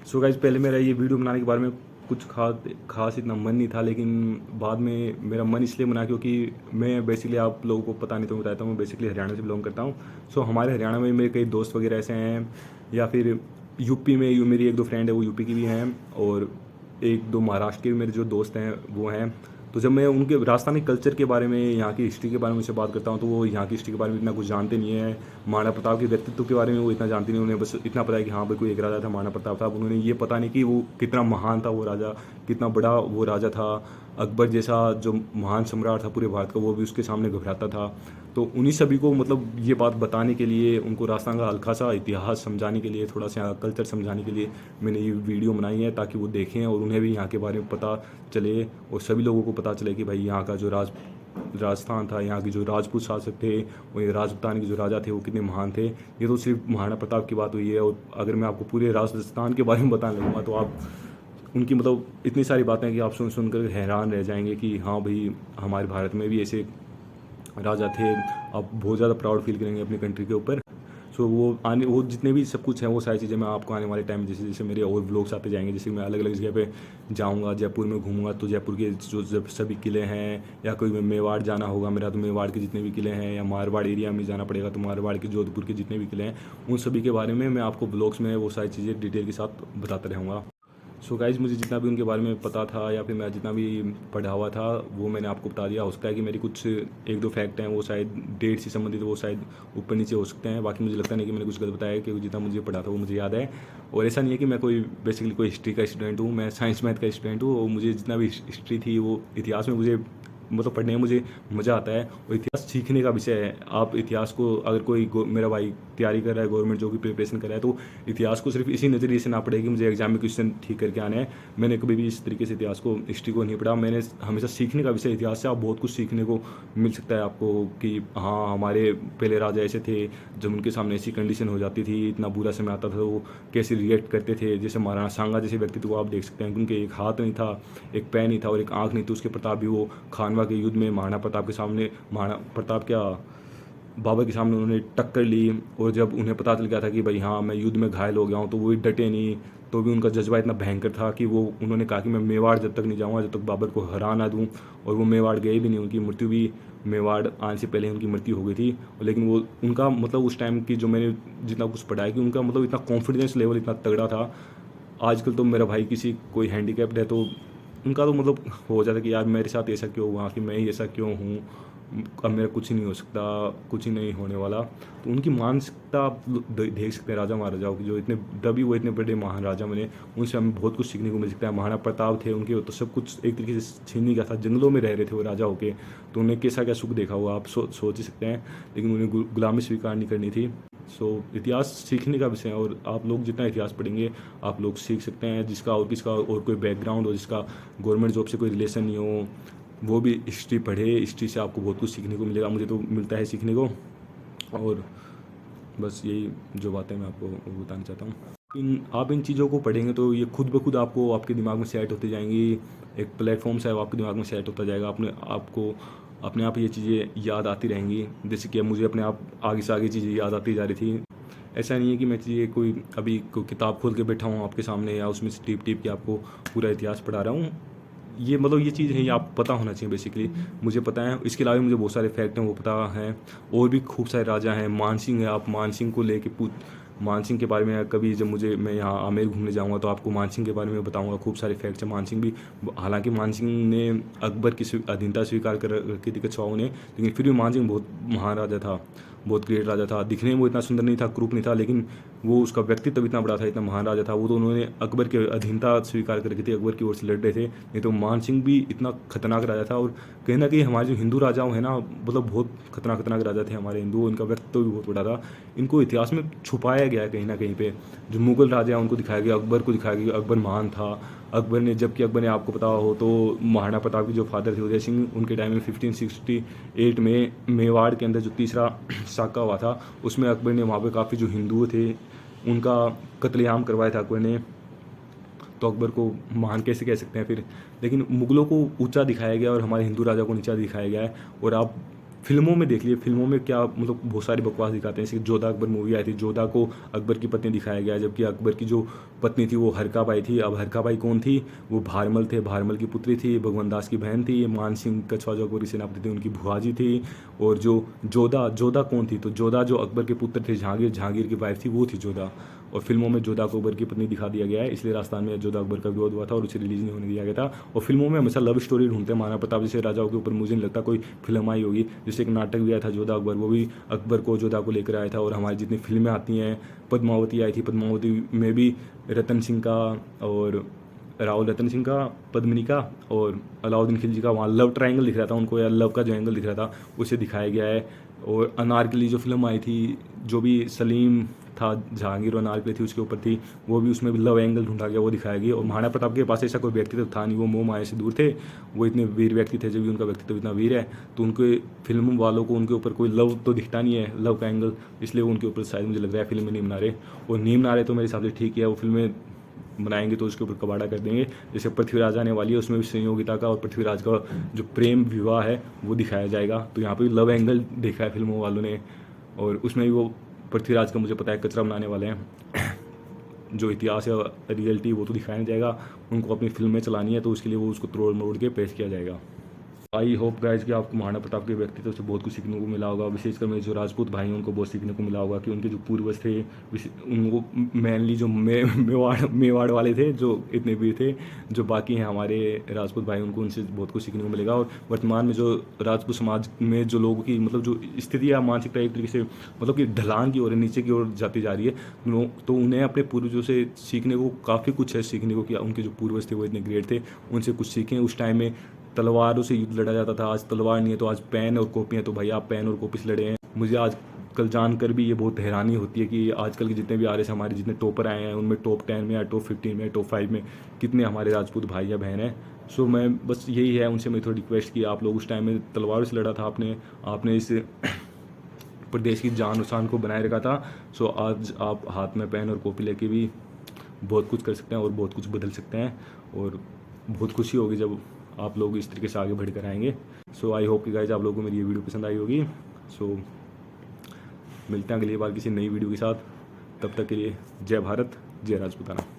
So guys, पहले मेरा ये वीडियो बनाने के बारे में कुछ खास इतना मन नहीं था, लेकिन बाद में मेरा मन इसलिए बना क्योंकि मैं बेसिकली, आप लोगों को पता नहीं तो मैं बताता हूँ, मैं बेसिकली हरियाणा से बिलोंग करता हूँ। सो हमारे हरियाणा में मेरे कई दोस्त वगैरह ऐसे हैं, या फिर यूपी में मेरी एक दो फ्रेंड है वो यूपी की भी हैं, और एक दो महाराष्ट्र के भी मेरे जो दोस्त हैं वो हैं। तो जब मैं उनके राजस्थानी कल्चर के बारे में, यहाँ की हिस्ट्री के बारे में उनसे बात करता हूँ, तो वो यहाँ की हिस्ट्री के बारे में इतना कुछ जानते नहीं है। महाराणा प्रताप के व्यक्तित्व के बारे में वो इतना जानते नहीं, उन्हें बस इतना पता है कि हाँ भाई कोई एक राजा था महाराणा प्रताप था। उन्होंने ये पता नहीं कि वो कितना महान था वो राजा, कितना बड़ा वो राजा था। अकबर जैसा जो महान सम्राट था पूरे भारत का, वो भी उसके सामने घबराता था। तो उन्हीं सभी को मतलब ये बात बताने के लिए, उनको राजस्थान का हल्का सा इतिहास समझाने के लिए, थोड़ा सा कल्चर समझाने के लिए मैंने ये वीडियो बनाई है, ताकि वो देखें और उन्हें भी यहाँ के बारे में पता चले, और सभी लोगों को पता चले कि भाई यहाँ का जो राजस्थान था, यहाँ के जो राजपूत शासक थे और ये राजपूतान के जो राजा थे वो कितने महान थे। ये तो सिर्फ महाराणा प्रताप की बात हुई है, और अगर मैं आपको पूरे राजस्थान के बारे में बताने लगूँगा तो आप उनकी मतलब इतनी सारी बातें कि आप सुनकर हैरान रह जाएंगे कि हाँ भाई, हमारे भारत में भी ऐसे राजा थे। आप बहुत ज़्यादा प्राउड फील करेंगे अपनी कंट्री के ऊपर। सो वो जितने भी सब कुछ है, वो सारी चीज़ें मैं आपको आने वाले टाइम में जैसे जैसे मेरे और व्लॉग्स आते जाएंगे, जैसे मैं अलग अलग जगह पे जाऊंगा, जयपुर में घूमूंगा तो जयपुर के जो जब सभी किले हैं, या कोई मेवाड़ जाना होगा मेरा तो मेवाड़ के जितने भी किले हैं, या मारवाड़ एरिया में जाना पड़ेगा तो मारवाड़ के जोधपुर के जितने भी किले हैं, उन सभी के बारे में मैं आपको ब्लॉग्स में वो सारी चीज़ें डिटेल के साथ बताता रहूँगा। सो गाइज, मुझे जितना भी उनके बारे में पता था या फिर मैं जितना भी पढ़ा हुआ था वो मैंने आपको बता दिया। हो सकता है कि मेरी कुछ एक दो फैक्ट हैं वो शायद डेट से संबंधित, वो शायद ऊपर नीचे हो सकते हैं। बाकी मुझे लगता नहीं कि मैंने कुछ गलत बताया है, क्योंकि जितना मुझे पढ़ा था वो मुझे याद है। और ऐसा नहीं है कि मैं कोई बेसिकली कोई हिस्ट्री का स्टूडेंट हूँ, मैं साइंस मैथ का स्टूडेंट हूँ, और मुझे जितना भी हिस्ट्री थी वो इतिहास में मुझे मतलब पढ़ने में मुझे मज़ा आता है, और इतिहास सीखने का विषय है। आप इतिहास को अगर कोई मेरा भाई तैयारी कर रहा है, गवर्नमेंट जॉब की प्रिपरेशन कर रहा है, तो इतिहास को सिर्फ इसी नज़रिए से ना पढ़े कि मुझे एग्जाम में क्वेश्चन ठीक करके आने हैं। मैंने कभी भी इस तरीके से इतिहास को, हिस्ट्री को नहीं पढ़ा। मैंने हमेशा सीखने का विषय इतिहास से आप बहुत कुछ सीखने को मिल सकता है आपको, कि हाँ हमारे पहले राजा ऐसे थे, जब उनके सामने ऐसी कंडीशन हो जाती थी, इतना बुरा समय आता था, वो कैसे रिएक्ट करते थे। जैसे महाराणा सांगा जैसे व्यक्ति को आप देख सकते हैं कि उनके एक हाथ नहीं था, एक पैर नहीं था और एक आँख नहीं थी, उसके प्रताप भी वो खानवा के युद्ध में महाराणा प्रताप के सामने, महाराणा प्रताप क्या बाबर के सामने उन्होंने टक्कर ली। और जब उन्हें पता चल गया था कि भाई हाँ मैं युद्ध में घायल हो गया हूँ, तो वो भी डटे नहीं। तो भी उनका जज्बा इतना भयंकर था कि वो उन्होंने कहा कि मैं मेवाड़ जब तक नहीं जाऊँगा जब तक बाबर को हरा ना दूँ। और वो मेवाड़ गए भी नहीं, उनकी मृत्यु भी मेवाड़ आने से पहले उनकी मृत्यु हो गई थी। लेकिन वो उनका मतलब उस टाइम की जो मैंने जितना कुछ पढ़ा है कि उनका मतलब इतना कॉन्फिडेंस लेवल इतना तगड़ा था। आजकल तो मेरा भाई किसी कोई हैंडीकैप्ड है तो उनका तो मतलब हो जाता है कि यार मेरे साथ ऐसा क्यों हुआ, कि मैं ही ऐसा क्यों हूँ, अब मेरा कुछ ही नहीं हो सकता, कुछ ही नहीं होने वाला। तो उनकी मानसिकता आप देख सकते हैं राजा महाराजाओं की, जो इतने तभी वो इतने बड़े महान राजा बने, उनसे हमें बहुत कुछ सीखने को मिल सकता है। महाराणा प्रताप थे, उनके तो सब कुछ एक तरीके से छीन गया था, जंगलों में रह रहे थे वो राजा होके, तो उन्हें कैसा क्या सुख देखा हुआ आप सोच ही सकते हैं। लेकिन उन्हें गुलामी स्वीकार नहीं करनी थी। इतिहास सीखने का विषय है, और आप लोग जितना इतिहास पढ़ेंगे आप लोग सीख सकते हैं। जिसका और किसका और कोई बैकग्राउंड हो, जिसका गवर्नमेंट जॉब से कोई रिलेशन नहीं हो, वो भी हिस्ट्री पढ़े। हिस्ट्री से आपको बहुत कुछ सीखने को मिलेगा, मुझे तो मिलता है सीखने को। और बस यही जो बातें मैं आपको बताना चाहता हूँ। आप इन चीज़ों को पढ़ेंगे तो ये खुद ब खुद आपको आपके दिमाग में सेट होती जाएंगी। एक प्लेटफॉर्म से आपके दिमाग में सेट होता जाएगा, अपने आप ये चीज़ें याद आती रहेंगी। जैसे कि मुझे अपने आप आगे से आगे चीज़ें याद आती जा रही थी। ऐसा नहीं है कि मैं चीज़ें कोई अभी कोई किताब खोल के बैठा हूँ आपके सामने, या उसमें से टिप टिप के आपको पूरा इतिहास पढ़ा रहा हूँ। ये मतलब ये चीज़ है, ये आप पता होना चाहिए बेसिकली। मुझे पता है, इसके अलावा मुझे बहुत सारे फैक्ट हैं वो पता हैं। और भी खूब सारे राजा हैं। मानसिंह है, आप मानसिंह को लेके मानसिंह के बारे में कभी जब मैं यहाँ आमेर घूमने जाऊँगा तो आपको मानसिंह के बारे में बताऊँगा। खूब सारे फैक्ट्स हैं मानसिंह भी। हालांकि मानसिंह ने अकबर की अधीनता स्वीकार कर रखी थी कछुआओं ने, लेकिन फिर भी मानसिंह बहुत महान राजा था, बहुत ग्रेट राजा था। दिखने में वो इतना सुंदर नहीं था, क्रूप नहीं था, लेकिन वो उसका व्यक्तित्व इतना बड़ा था, इतना महान राजा था वो। तो उन्होंने अकबर की अधीनता स्वीकार कर रखी थी, अकबर की ओर से लड़ रहे थे। नहीं तो मान सिंह भी इतना खतरनाक राजा था। और कहीं ना कहीं हमारे जो हिंदू राजाओं हैं ना, मतलब बहुत खतरनाक राजा थे हमारे हिंदू। इनका व्यक्तित्व भी बहुत बड़ा था। इनको इतिहास में छुपाया गया है कहीं ना कहीं पे। जो मुगल राजा हैं उनको दिखाया गया, अकबर को दिखाया गया अकबर महान था। अकबर ने, जबकि अकबर ने, आपको पता हो तो महाराणा प्रताप के जो फादर थे उदय सिंह, उनके टाइम में 1568 में मेवाड़ के अंदर जो तीसरा साका हुआ था, उसमें अकबर ने वहाँ पे काफ़ी जो हिंदू थे उनका कत्लेआम करवाया था अकबर ने। तो अकबर को महान कैसे कह सकते हैं फिर। लेकिन मुगलों को ऊंचा दिखाया गया और हमारे हिंदू राजा को नीचा दिखाया गया है। और आप फिल्मों में देख लिए, फिल्मों में क्या मतलब बहुत सारी बकवास दिखाते हैं। जैसे जोधा अकबर मूवी आई थी, जोधा को अकबर की पत्नी दिखाया गया, जबकि अकबर की जो पत्नी थी वो हरका बाई थी। अब हरका बाई कौन थी? वो भारमल थे, भारमल की पुत्री थी, भगवंत दास की बहन थी। मान सिंह कछवा जो अकबरी सेनापति थे उनकी भुआ जी थी। और जो जोधा, जोधा कौन थी? तो जोधा जो अकबर के पुत्र थे, जहांगीर, जहांगीर की वाइफ थी, वो थी जोधा। और फिल्मों में जोधा को अकबर की पत्नी दिखा दिया गया है, इसलिए राजस्थान में जोधा अकबर का विरोध हुआ था और उसे रिलीज नहीं होने दिया गया था। और फिल्मों में हमेशा लव स्टोरी ढूंढते हैं। महाराणा प्रताप जैसे राजाओं के ऊपर मुझे नहीं लगता कोई फिल्म आई होगी। जैसे एक नाटक भी आया था जोधा अकबर, वो भी अकबर को, जोधा को लेकर आया था। और हमारी जितनी फिल्में आती हैं, पद्मावती आई थी, पद्मावती में भी रतन सिंह का और राहुल रतन सिंह का, पद्मिनी का और अलाउद्दीन खिलजी का वहाँ लव ट्रायंगल दिख रहा था उनको, या लव का जो एंगल दिख रहा था उसे दिखाया गया है। और अनारकली जो फिल्म आई थी, जो भी सलीम था, जहांगीर और अनारकली थी उसके ऊपर थी, वो भी उसमें भी लव एंगल ढूंढा गया, वो दिखाया गया। और महाराणा प्रताप के पास ऐसा कोई व्यक्तित्व था नहीं, वो मोह माया से दूर थे, वो इतने वीर व्यक्ति थे। जब भी उनका व्यक्तित्व इतना वीर है तो उनके फिल्म वालों को उनके ऊपर कोई लव तो दिखता नहीं है, लव का एंगल, इसलिए वो उनके ऊपर शायद मुझे लग रहा है फिल्म में नहीं बना रहे। और नहीं बना रहे तो मेरे हिसाब से ठीक है, वो फिल्में बनाएंगे तो उसके ऊपर कबाड़ा कर देंगे। जैसे पृथ्वीराज आने वाली है, उसमें भी संयोगिता का और पृथ्वीराज का जो प्रेम विवाह है वो दिखाया जाएगा। तो यहाँ पे भी लव एंगल देखा है फिल्मों वालों ने। और उसमें भी वो पृथ्वीराज का मुझे पता है कचरा बनाने वाले हैं। जो इतिहास है, रियलिटी, वो तो दिखाया नहीं जाएगा। उनको अपनी फिल्में चलानी है तो उसके लिए वो उसको तोड़ मरोड़ के पेश किया जाएगा। आई होप गाइज कि आपको महाराणा प्रताप के व्यक्तित्व से बहुत कुछ सीखने को मिला होगा। विशेषकर मेरे जो राजपूत भाई हैं उनको बहुत सीखने को मिला होगा कि उनके जो पूर्वज थे, उनको मेनली जो मेवाड़ वाले थे जो इतने वीर थे, जो बाकी हैं हमारे राजपूत भाई, उनको उनसे बहुत कुछ सीखने को मिलेगा। और वर्तमान में जो राजपूत समाज में जो लोगों की मतलब जो स्थिति या मानसिकता एक तरीके से मतलब कि ढलान की ओर है, नीचे की ओर जाती जा रही है, तो उन्हें अपने पूर्वजों से सीखने को काफ़ी कुछ है सीखने को, कि उनके जो पूर्वज थे वो इतने ग्रेट थे, उनसे कुछ सीखें। उस टाइम में तलवारों से युद्ध लड़ा जाता था, आज तलवार नहीं है तो आज पेन और कॉपी है, तो भाई आप पेन और कॉपी से लड़े हैं। मुझे आज कल जानकर भी ये बहुत हैरानी होती है कि आजकल के जितने भी आर एस हमारे जितने टॉपर आए हैं उनमें टॉप 10 में या टॉप 15 में, टॉप 5 में कितने हमारे राजपूत भाई या बहन हैं। सो मैं बस यही है उनसे मैं थोड़ी रिक्वेस्ट की, आप लोग उस टाइम में तलवारों से लड़ा था, आपने इस प्रदेश की जान और शान को बनाए रखा था। सो आज आप हाथ में पेन और कॉपी लेके भी बहुत कुछ कर सकते हैं और बहुत कुछ बदल सकते हैं। और बहुत खुशी होगी जब आप लोग इस तरीके से आगे बढ़ कर आएंगे। सो आई होप कि गाइज आप लोगों को मेरी ये वीडियो पसंद आई होगी। सो मिलते हैं अगली बार किसी नई वीडियो के साथ, तब तक के लिए जय भारत, जय राजपूताना।